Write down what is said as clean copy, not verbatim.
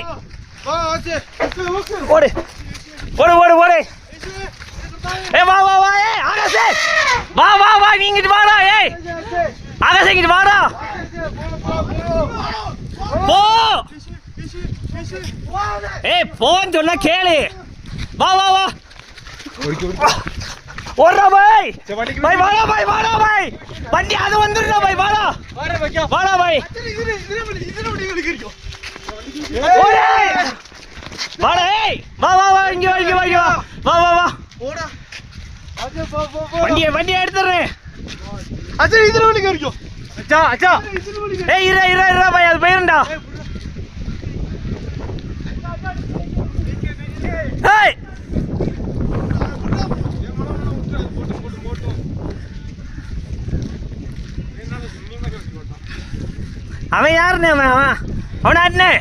ஏய் ஓடு ஓடு ஓடு ஓடு ஏய் வா வா வா ஏய் ஆகாஷே வா வா வா நீ இங்கிட்டு வாடா ஏய் ஆகாஷே இங்கிட்டு வாடா போ ஏய் போன்னு சொன்னா கேளு வா வா வா ஓடுறா பாய் பாய் வாடா பாய் வாடா பாய் வண்டி அது வந்துடுறா பாய் வாடா வாடா பாய் வாடா ஏய் வா வா வா இங்க வா இங்க வா இங்க வா வா வா ஓடா வண்டியை எடுத்துறேன் அச்சா இதுல வண்டி கேறிக்கோ அச்சா அச்சா ஏய் இரு இரு இரு பாய் அது போயிரண்டா ஏய் அவன் யாருன்னு அவன் அவனாட்னே